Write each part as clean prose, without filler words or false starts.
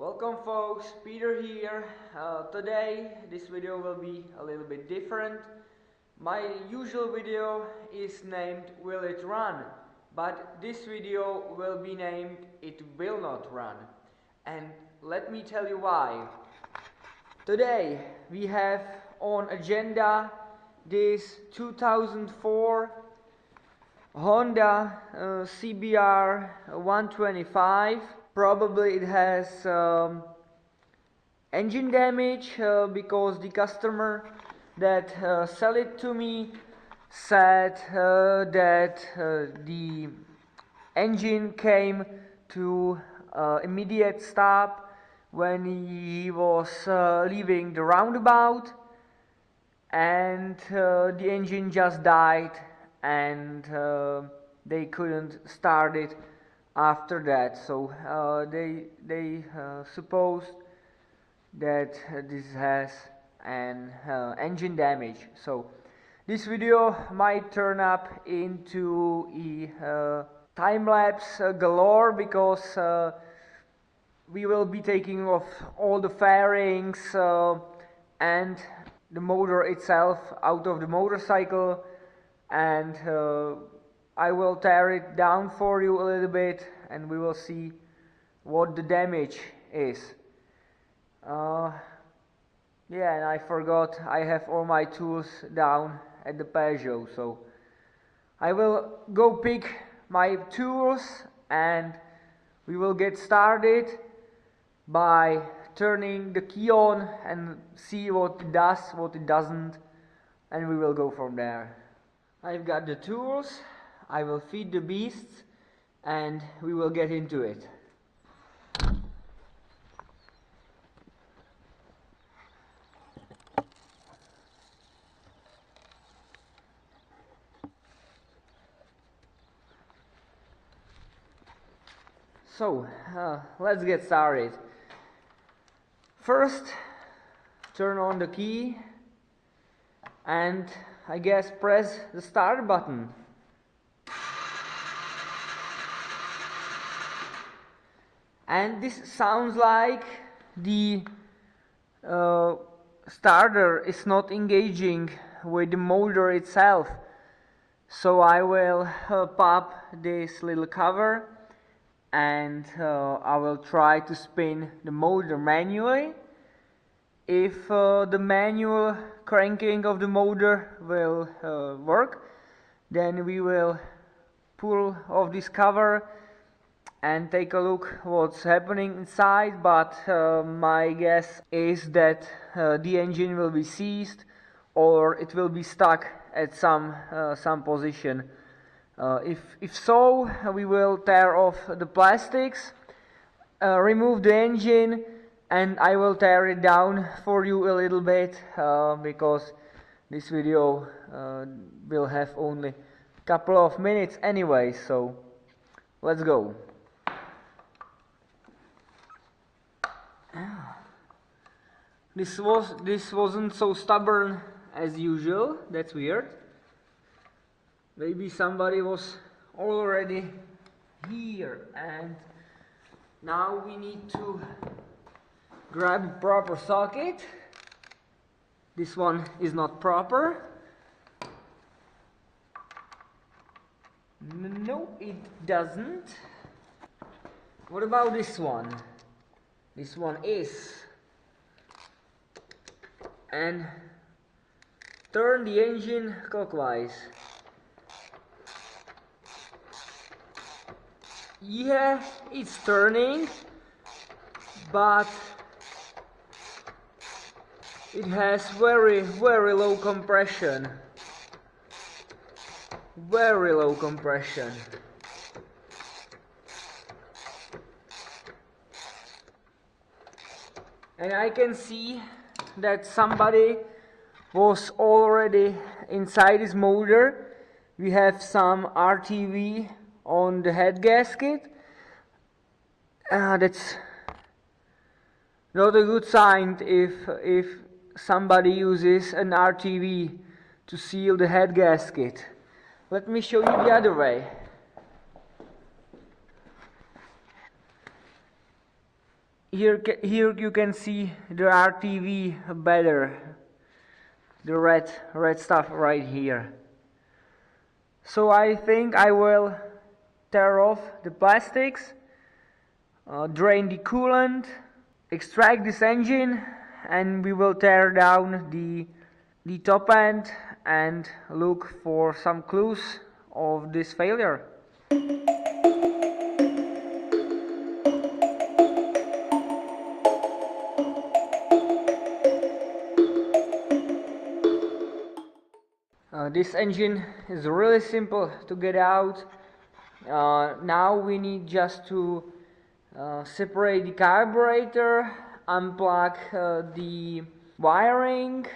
Welcome folks, Peter here. Today this video will be a little bit different. My usual video is named Will It Run? But this video will be named It Will Not Run. And let me tell you why. Today we have on agenda this 2004 Honda CBR 125. Probably it has engine damage because the customer that sell it to me said that the engine came to immediate stop when he was leaving the roundabout, and the engine just died, and they couldn't start it after that. So they supposed that this has an engine damage. So this video might turn up into a time-lapse galore, because we will be taking off all the fairings and the motor itself out of the motorcycle, and I will tear it down for you a little bit, and we will see what the damage is. Yeah, and I forgot I have all my tools down at the Peugeot, so I will go pick my tools and we will get started by turning the key on and see what it does, what it doesn't, and we will go from there. I've got the tools, I will feed the beasts, and we will get into it. So, let's get started. First, turn on the key and I guess press the start button. And this sounds like the starter is not engaging with the motor itself. So I will pop this little cover and I will try to spin the motor manually. If the manual cranking of the motor will work, then we will pull off this cover and take a look what's happening inside. But my guess is that the engine will be seized, or it will be stuck at some position. If so, we will tear off the plastics, remove the engine, and I will tear it down for you a little bit, because this video will have only a couple of minutes anyway. So let's go. This wasn't so stubborn as usual. That's weird. Maybe somebody was already here, and now we need to grab a proper socket. This one is not proper. No, it doesn't. What about this one? This one is. And turn the engine clockwise. Yeah, it's turning, but it has very low compression. Very low compression. And I can see that somebody was already inside this motor. We have some RTV on the head gasket. That's not a good sign if somebody uses an RTV to seal the head gasket. Let me show you the other way. Here you can see the RTV better, the red stuff right here. So I think I will tear off the plastics, drain the coolant, extract this engine, and we will tear down the top end and look for some clues of this failure. This engine is really simple to get out. Now we need just to separate the carburetor, unplug the wiring,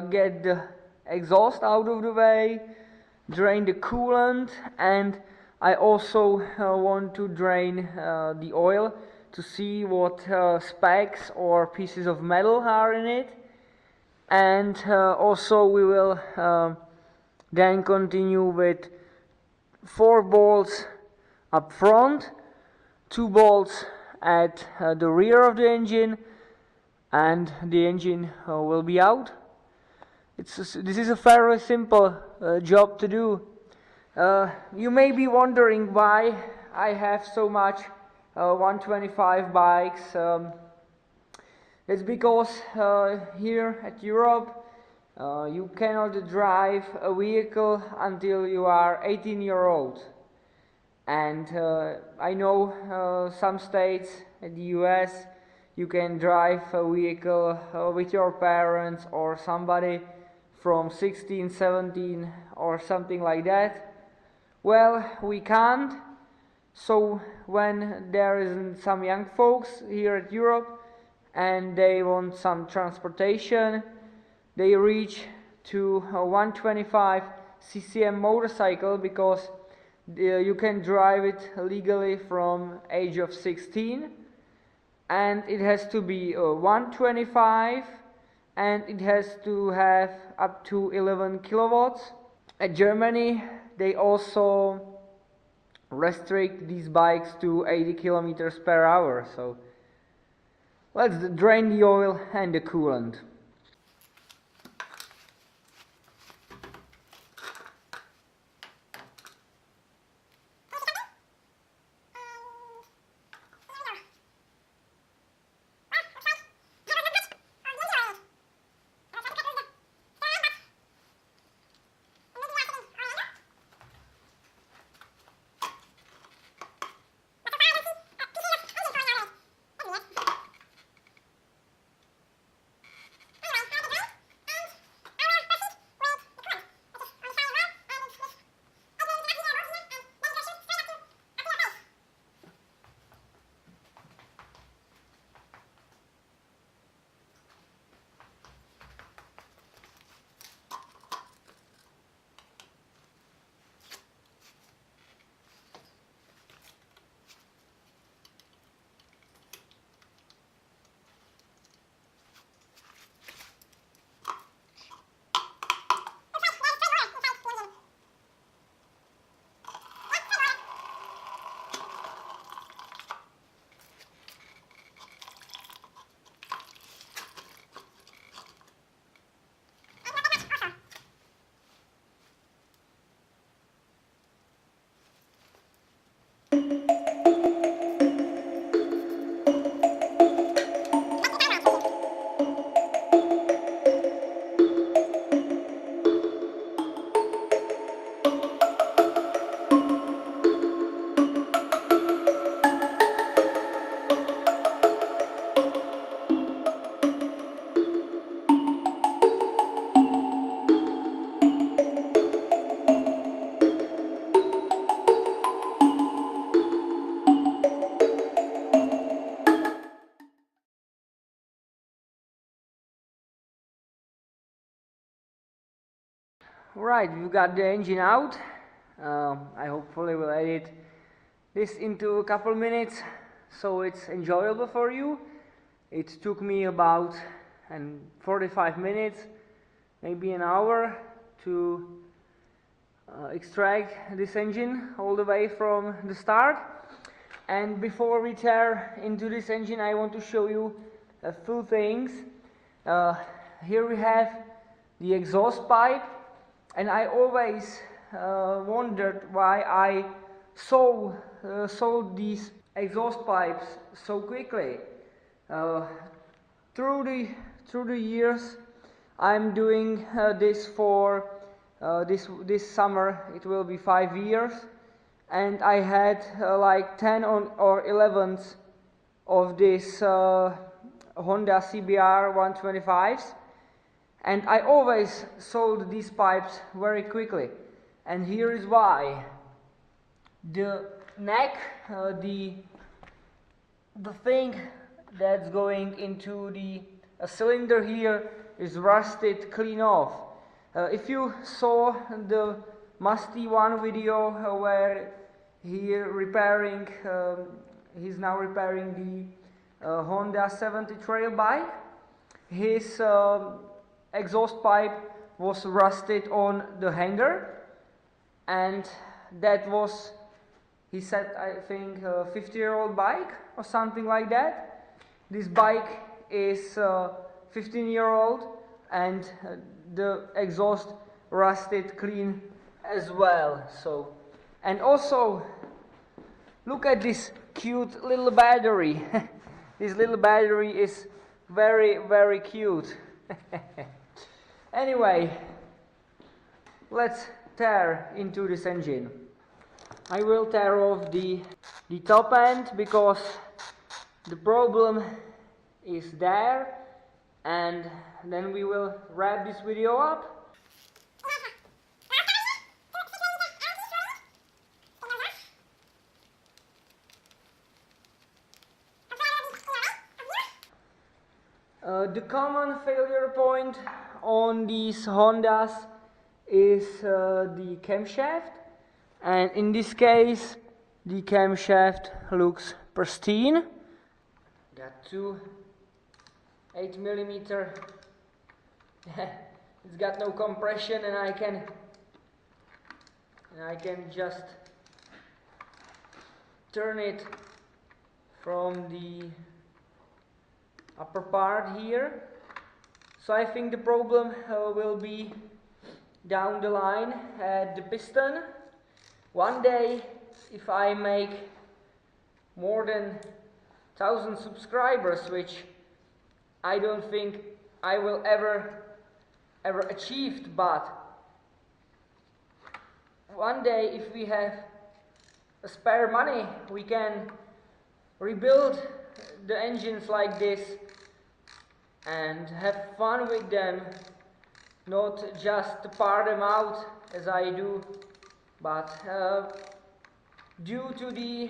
get the exhaust out of the way, drain the coolant, and I also want to drain the oil to see what specks or pieces of metal are in it. And also we will then continue with 4 bolts up front, 2 bolts at the rear of the engine, and the engine will be out. This is a fairly simple job to do. You may be wondering why I have so much 125 bikes. It's because here at Europe you cannot drive a vehicle until you are 18-year-old. And I know some states in the US you can drive a vehicle with your parents or somebody from 16, 17 or something like that. Well, we can't. So when there isn't some young folks here at Europe and they want some transportation, they reach to a 125 CCM motorcycle, because you can drive it legally from age of 16, and it has to be 125, and it has to have up to 11 kilowatts. At Germany they also restrict these bikes to 80 kilometers per hour. So let's drain the oil and the coolant. Right, we got the engine out. I hopefully will edit this into a couple minutes so it's enjoyable for you. It took me about 45 minutes, maybe an hour, to extract this engine all the way from the start. And before we tear into this engine, I want to show you a few things. Here we have the exhaust pipe, and I always wondered why I sold these exhaust pipes so quickly. Through the years, I'm doing this for this summer. It will be 5 years, and I had like 10 or 11 of this Honda CBR 125s, and I always sold these pipes very quickly. And here is why. The neck, the thing that's going into the cylinder here is rusted clean off. If you saw the Musty One video where he's now repairing the Honda 70 trail bike, his exhaust pipe was rusted on the hanger, and that was, he said, I think a 50-year-old bike or something like that. This bike is 15-year-old, and the exhaust rusted clean as well. So, and also look at this cute little battery. This little battery is very, very cute. Anyway, let's tear into this engine. I will tear off the top end because the problem is there, and then we will wrap this video up. The common failure point on these Hondas is the camshaft, and in this case the camshaft looks pristine. Got two 8mm. It's got no compression, and I can just turn it from the upper part here. So I think the problem will be down the line at the piston. One day, if I make more than 1,000 subscribers, which I don't think I will ever achieve, but one day, if we have a spare money, we can rebuild the engines like this and have fun with them, not just to par them out as I do, but due to the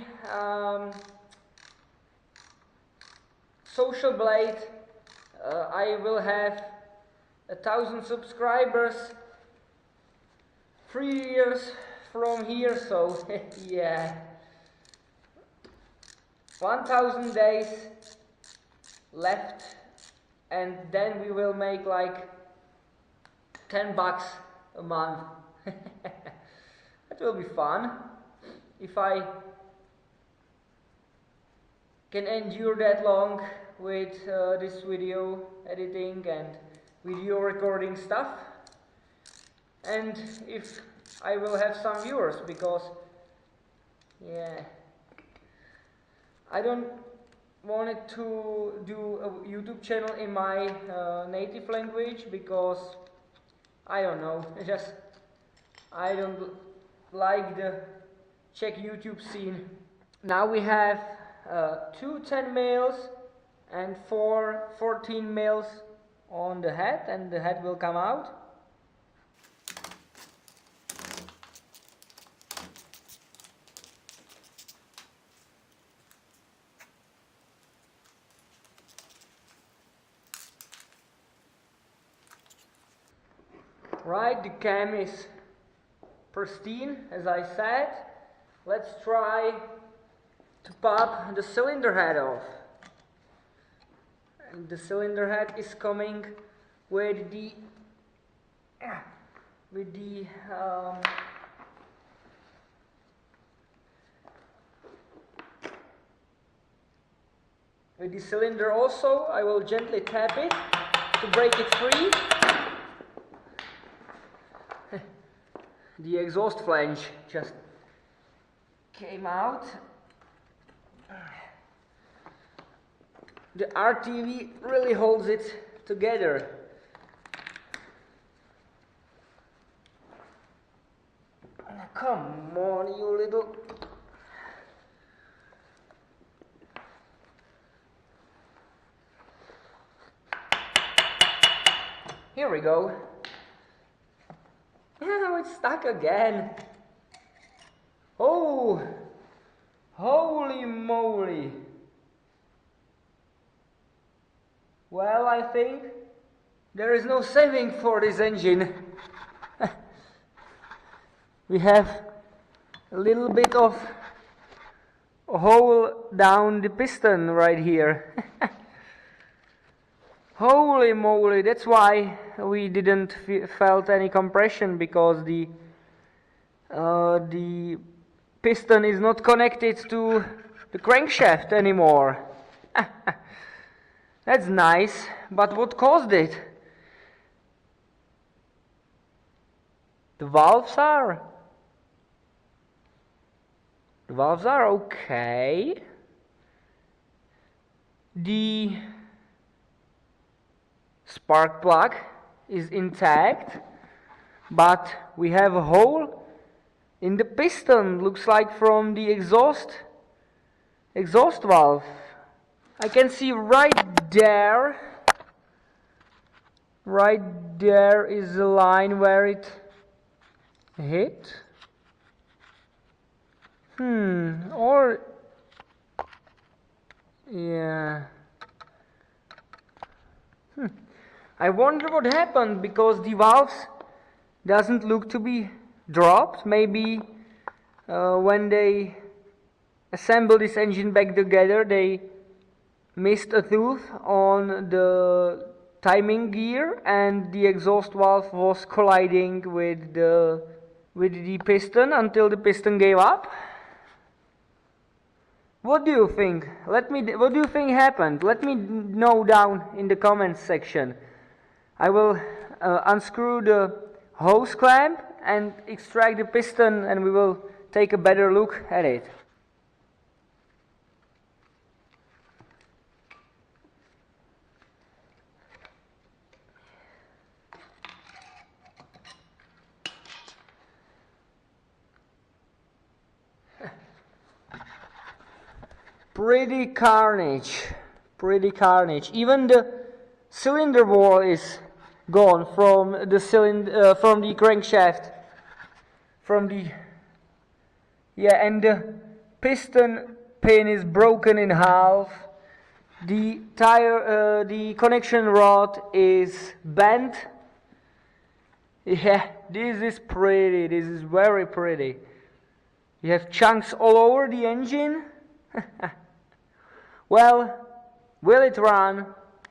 social blade, I will have 1,000 subscribers 3 years from here, so yeah, 1,000 days left, and then we will make like $10 a month. That will be fun if I can endure that long with this video editing and video recording stuff, and if I will have some viewers, because yeah, I don't want it to do a YouTube channel in my native language, because I don't know, I don't like the Czech YouTube scene. Now we have 2 10 mils and 4 14 mils on the head, and the head will come out. Right, the cam is pristine, as I said. Let's try to pop the cylinder head off. And the cylinder head is coming with the With the cylinder also, I will gently tap it to break it free. The exhaust flange just came out. The RTV really holds it together. Come on, you little... Here we go. Now it's stuck again. Oh, holy moly. Well, I think there is no saving for this engine. We have a little bit of a hole down the piston right here. Holy moly, that's why we didn't felt any compression, because the piston is not connected to the crankshaft anymore. That's nice, but what caused it? The valves are okay. The spark plug is intact, but we have a hole in the piston, looks like from the exhaust valve. I can see right there is the line where it hit. Or yeah. I wonder what happened, because the valves doesn't look to be dropped. Maybe when they assemble this engine back together, they missed a tooth on the timing gear, and the exhaust valve was colliding with the piston until the piston gave up. What do you think? What do you think happened? Let me know down in the comments section. I will unscrew the hose clamp and extract the piston, and we will take a better look at it. Pretty carnage. Even the cylinder wall is gone from the from the crankshaft, and the piston pin is broken in half. The the connection rod is bent. Yeah, this is pretty. This is very pretty. You have chunks all over the engine. Well, will it run?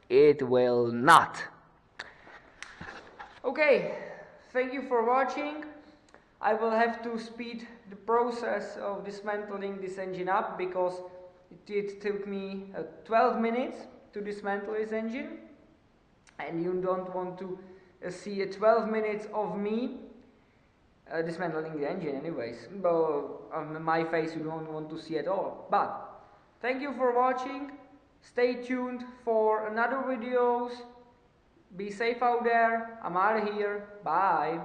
It will not. Okay, thank you for watching. I will have to speed the process of dismantling this engine up, because it took me 12 minutes to dismantle this engine, and you don't want to see 12 minutes of me dismantling the engine anyways. But on my face you don't want to see at all. But thank you for watching. Stay tuned for another videos. Be safe out there. I'm out of here. Bye.